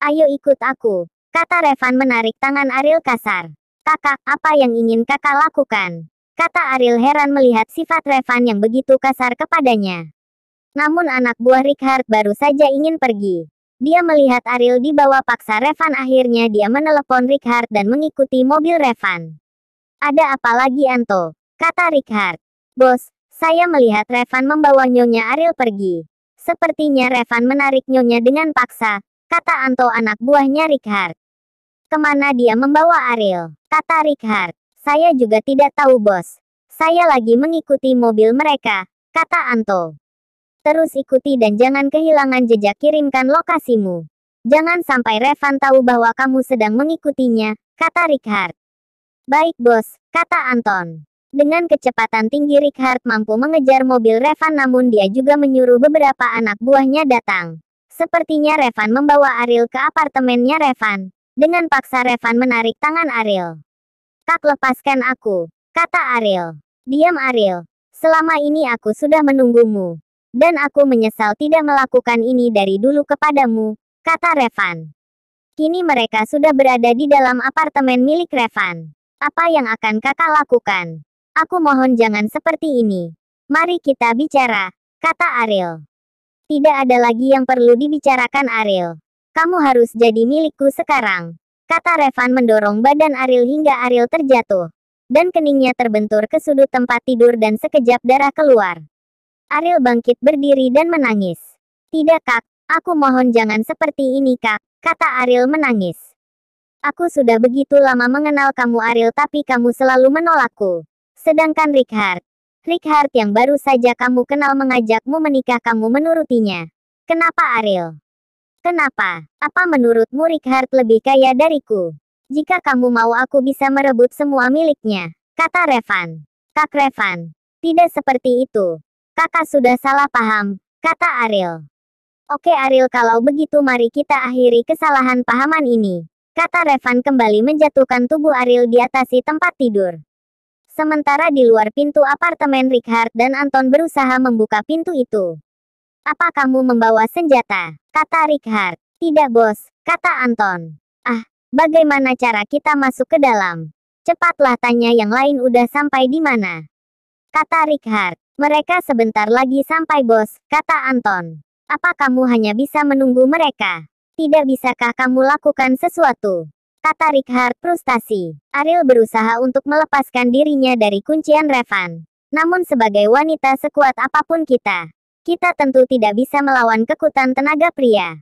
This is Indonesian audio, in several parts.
Ayo ikut aku, kata Revan menarik tangan Ariel kasar. Kakak, apa yang ingin kakak lakukan? Kata Ariel heran melihat sifat Revan yang begitu kasar kepadanya. Namun anak buah Rickhart baru saja ingin pergi. Dia melihat Ariel dibawa paksa Revan, akhirnya dia menelepon Rickhart dan mengikuti mobil Revan. Ada apa lagi Anto? Kata Rickhart. Bos, saya melihat Revan membawa Nyonya Ariel pergi. Sepertinya Revan menarik Nyonya dengan paksa, kata Anto anak buahnya Rickhart. Kemana dia membawa Ariel? Kata Rickhart. Saya juga tidak tahu bos. Saya lagi mengikuti mobil mereka, kata Anto. Terus ikuti dan jangan kehilangan jejak, kirimkan lokasimu. Jangan sampai Revan tahu bahwa kamu sedang mengikutinya, kata Rickhart. Baik bos, kata Anton. Dengan kecepatan tinggi Rickhart mampu mengejar mobil Revan, namun dia juga menyuruh beberapa anak buahnya datang. Sepertinya Revan membawa Ariel ke apartemennya Revan. Dengan paksa Revan menarik tangan Ariel. Kak, lepaskan aku, kata Ariel. Diam Ariel. Selama ini aku sudah menunggumu. Dan aku menyesal tidak melakukan ini dari dulu kepadamu, kata Revan. Kini mereka sudah berada di dalam apartemen milik Revan. Apa yang akan kakak lakukan? Aku mohon jangan seperti ini. Mari kita bicara, kata Ariel. Tidak ada lagi yang perlu dibicarakan Ariel. Kamu harus jadi milikku sekarang, kata Revan mendorong badan Ariel hingga Ariel terjatuh. Dan keningnya terbentur ke sudut tempat tidur dan sekejap darah keluar. Ariel bangkit berdiri dan menangis. Tidak kak, aku mohon jangan seperti ini kak, kata Ariel menangis. Aku sudah begitu lama mengenal kamu Ariel, tapi kamu selalu menolakku. Sedangkan Rickhart yang baru saja kamu kenal mengajakmu menikah, kamu menurutinya. Kenapa Ariel? Kenapa? Apa menurutmu Rickhart lebih kaya dariku? Jika kamu mau aku bisa merebut semua miliknya, kata Revan. Kak Revan, tidak seperti itu. Kakak sudah salah paham, kata Ariel. Oke Ariel, kalau begitu mari kita akhiri kesalahan pahaman ini, kata Revan kembali menjatuhkan tubuh Ariel di atas tempat tidur. Sementara di luar pintu apartemen Rickhart dan Anton berusaha membuka pintu itu. Apa kamu membawa senjata? Kata Rickhart. Tidak bos, kata Anton. Ah, bagaimana cara kita masuk ke dalam? Cepatlah tanya yang lain udah sampai di mana? Kata Rickhart. Mereka sebentar lagi sampai bos, kata Anton. Apa kamu hanya bisa menunggu mereka? Tidak bisakah kamu lakukan sesuatu? Kata Rickhart frustasi. Ariel berusaha untuk melepaskan dirinya dari kuncian Revan. Namun sebagai wanita sekuat apapun kita tentu tidak bisa melawan kekuatan tenaga pria.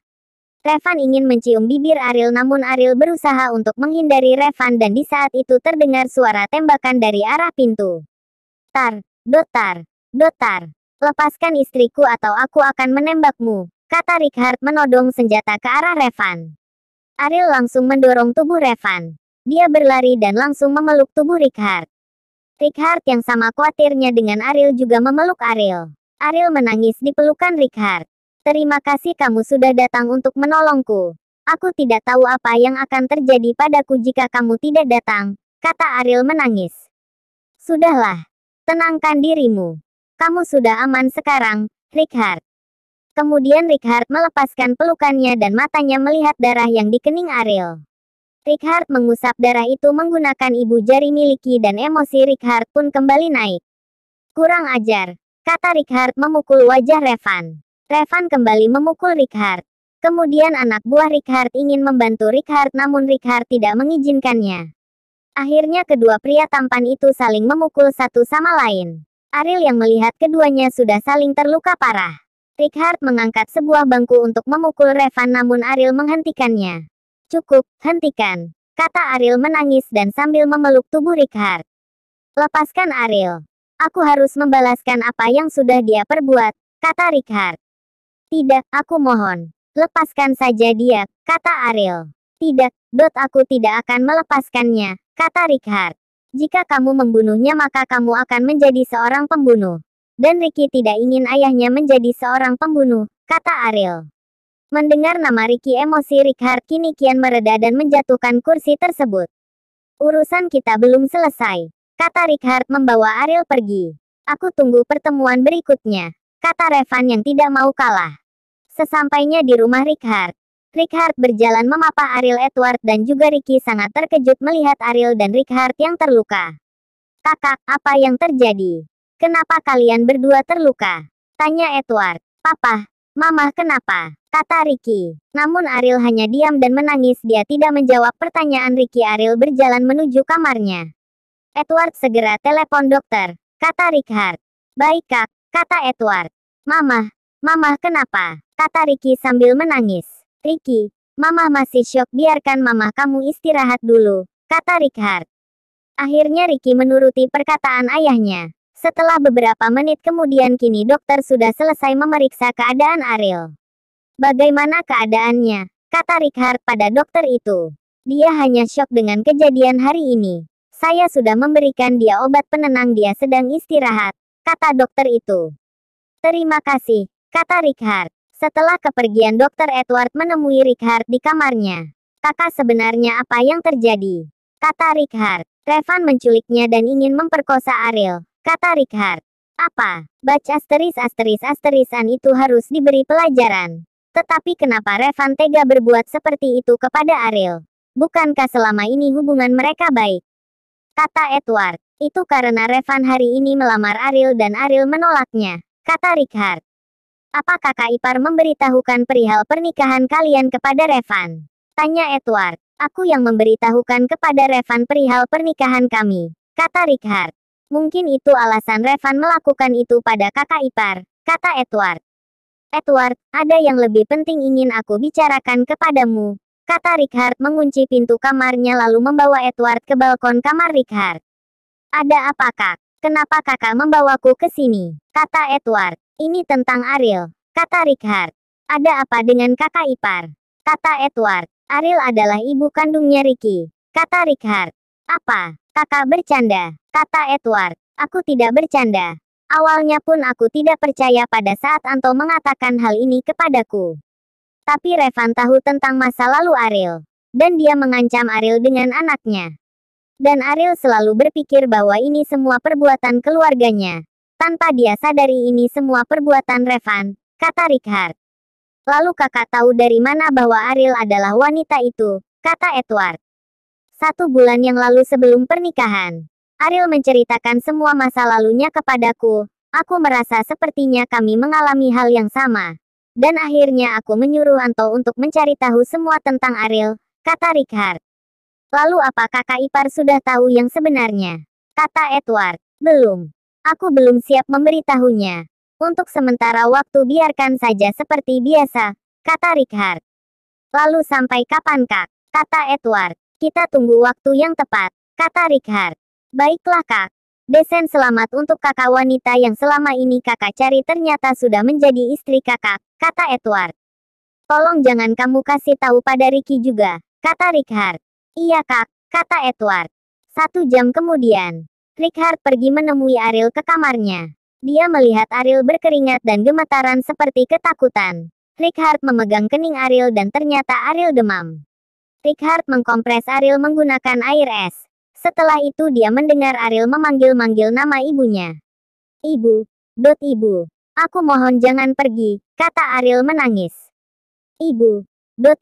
Revan ingin mencium bibir Ariel, namun Ariel berusaha untuk menghindari Revan dan di saat itu terdengar suara tembakan dari arah pintu. Tar, dotar, dotar. Lepaskan istriku atau aku akan menembakmu, kata Rickhart menodong senjata ke arah Revan. Ariel langsung mendorong tubuh Revan. Dia berlari dan langsung memeluk tubuh Rickhart. Rickhart yang sama khawatirnya dengan Ariel juga memeluk Ariel. Ariel menangis di pelukan Rickhart. Terima kasih kamu sudah datang untuk menolongku. Aku tidak tahu apa yang akan terjadi padaku jika kamu tidak datang, kata Ariel menangis. Sudahlah. Tenangkan dirimu. Kamu sudah aman sekarang, Rickhart. Kemudian Rickhart melepaskan pelukannya dan matanya melihat darah yang di kening Ariel. Rickhart mengusap darah itu menggunakan ibu jari miliki dan emosi Rickhart pun kembali naik. Kurang ajar, kata Rickhart memukul wajah Revan. Revan kembali memukul Rickhart. Kemudian anak buah Rickhart ingin membantu Rickhart, namun Rickhart tidak mengizinkannya. Akhirnya kedua pria tampan itu saling memukul satu sama lain. Ariel yang melihat keduanya sudah saling terluka parah. Rickhart mengangkat sebuah bangku untuk memukul Revan, namun Ariel menghentikannya. Cukup, hentikan, kata Ariel menangis dan sambil memeluk tubuh Rickhart. Lepaskan Ariel. Aku harus membalaskan apa yang sudah dia perbuat, kata Rickhart. Tidak, aku mohon. Lepaskan saja dia, kata Ariel. Tidak, aku tidak akan melepaskannya, kata Rickhart. Jika kamu membunuhnya maka kamu akan menjadi seorang pembunuh. Dan Ricky tidak ingin ayahnya menjadi seorang pembunuh, kata Ariel. Mendengar nama Ricky, emosi Rickhart kini kian mereda dan menjatuhkan kursi tersebut. Urusan kita belum selesai, kata Rickhart membawa Ariel pergi. Aku tunggu pertemuan berikutnya, kata Revan yang tidak mau kalah. Sesampainya di rumah Rickhart, Richard berjalan memapah Ariel Edward dan juga Ricky sangat terkejut melihat Ariel dan Richard yang terluka. Kakak, apa yang terjadi? Kenapa kalian berdua terluka? Tanya Edward. Papa, Mama kenapa? Kata Ricky. Namun Ariel hanya diam dan menangis. Dia tidak menjawab pertanyaan Ricky. Ariel berjalan menuju kamarnya. Edward segera telepon dokter. Kata Richard. Baik kak, kata Edward. Mama kenapa? Kata Ricky sambil menangis. Ricky, Mama masih syok, biarkan Mama kamu istirahat dulu, kata Richard. Akhirnya Ricky menuruti perkataan ayahnya. Setelah beberapa menit kemudian kini dokter sudah selesai memeriksa keadaan Ariel. Bagaimana keadaannya? Kata Richard pada dokter itu. Dia hanya syok dengan kejadian hari ini. Saya sudah memberikan dia obat penenang, dia sedang istirahat, kata dokter itu. Terima kasih, kata Richard. Setelah kepergian dokter, Edward menemui Richard di kamarnya. Kakak, sebenarnya apa yang terjadi? Kata Richard. Revan menculiknya dan ingin memperkosa Ariel, kata Richard. Apa? Baca asterisan itu harus diberi pelajaran. Tetapi kenapa Revan tega berbuat seperti itu kepada Ariel? Bukankah selama ini hubungan mereka baik? Kata Edward. Itu karena Revan hari ini melamar Ariel dan Ariel menolaknya, kata Richard. Apa kakak ipar memberitahukan perihal pernikahan kalian kepada Revan? Tanya Edward. Aku yang memberitahukan kepada Revan perihal pernikahan kami, kata Richard. Mungkin itu alasan Revan melakukan itu pada kakak ipar, kata Edward. Edward, ada yang lebih penting ingin aku bicarakan kepadamu, kata Richard mengunci pintu kamarnya lalu membawa Edward ke balkon kamar Richard. Ada apa kak? Kenapa kakak membawaku ke sini? Kata Edward. Ini tentang Ariel, kata Richard. Ada apa dengan kakak ipar? Kata Edward. Ariel adalah ibu kandungnya Ricky, kata Richard. Apa? Kakak bercanda, kata Edward. Aku tidak bercanda. Awalnya pun aku tidak percaya pada saat Anto mengatakan hal ini kepadaku. Tapi Revan tahu tentang masa lalu Ariel. Dan dia mengancam Ariel dengan anaknya. Dan Ariel selalu berpikir bahwa ini semua perbuatan keluarganya. Tanpa dia sadari ini semua perbuatan Revan, kata Richard. Lalu kakak tahu dari mana bahwa Ariel adalah wanita itu, kata Edward. 1 bulan yang lalu sebelum pernikahan, Ariel menceritakan semua masa lalunya kepadaku. Aku merasa sepertinya kami mengalami hal yang sama. Dan akhirnya aku menyuruh Anto untuk mencari tahu semua tentang Ariel, kata Richard. Lalu apa kakak ipar sudah tahu yang sebenarnya? Kata Edward. Belum. Aku belum siap memberitahunya. Untuk sementara waktu biarkan saja seperti biasa, kata Richard. Lalu sampai kapan kak? Kata Edward. Kita tunggu waktu yang tepat, kata Richard. Baiklah kak. Desen selamat untuk kakak, wanita yang selama ini kakak cari ternyata sudah menjadi istri kakak, kata Edward. Tolong jangan kamu kasih tahu pada Ricky juga, kata Richard. Iya kak, kata Edward. 1 jam kemudian, Richard pergi menemui Ariel ke kamarnya. Dia melihat Ariel berkeringat dan gemetaran seperti ketakutan. Richard memegang kening Ariel dan ternyata Ariel demam. Richard mengkompres Ariel menggunakan air es. Setelah itu dia mendengar Ariel memanggil-manggil nama ibunya. Ibu, ibu. Aku mohon jangan pergi, kata Ariel menangis. Ibu,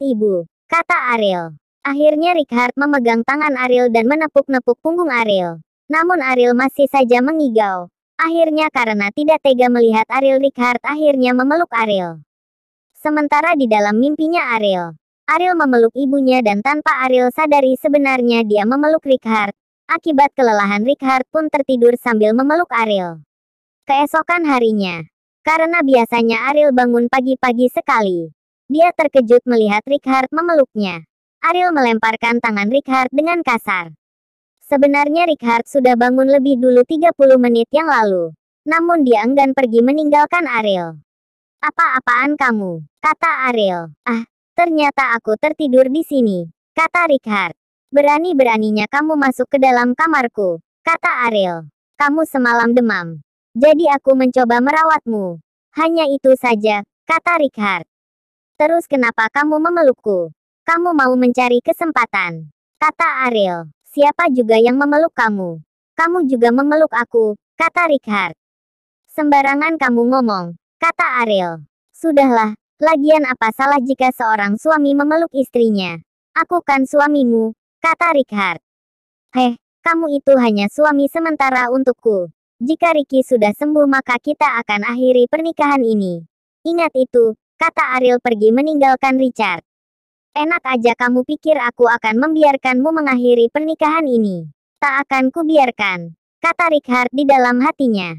ibu, kata Ariel. Akhirnya Richard memegang tangan Ariel dan menepuk-nepuk punggung Ariel. Namun Ariel masih saja mengigau. Akhirnya karena tidak tega melihat Ariel, Richard akhirnya memeluk Ariel. Sementara di dalam mimpinya Ariel memeluk ibunya dan tanpa Ariel sadari sebenarnya dia memeluk Richard. Akibat kelelahan Richard pun tertidur sambil memeluk Ariel. Keesokan harinya, karena biasanya Ariel bangun pagi-pagi sekali, dia terkejut melihat Richard memeluknya. Ariel melemparkan tangan Richard dengan kasar. Sebenarnya Richard sudah bangun lebih dulu 30 menit yang lalu. Namun dia enggan pergi meninggalkan Ariel. Apa-apaan kamu? Kata Ariel. Ah, ternyata aku tertidur di sini, kata Richard. Berani-beraninya kamu masuk ke dalam kamarku, kata Ariel. Kamu semalam demam. Jadi aku mencoba merawatmu. Hanya itu saja, kata Richard. Terus kenapa kamu memelukku? Kamu mau mencari kesempatan, kata Ariel. Siapa juga yang memeluk kamu? Kamu juga memeluk aku, kata Richard. Sembarangan kamu ngomong, kata Ariel. Sudahlah, Lagian apa salah jika seorang suami memeluk istrinya? Aku kan suamimu, kata Richard. Heh, kamu itu hanya suami sementara untukku. Jika Ricky sudah sembuh maka kita akan akhiri pernikahan ini. Ingat itu, kata Ariel pergi meninggalkan Richard. Enak aja kamu pikir aku akan membiarkanmu mengakhiri pernikahan ini. Tak akan kubiarkan, kata Richard di dalam hatinya.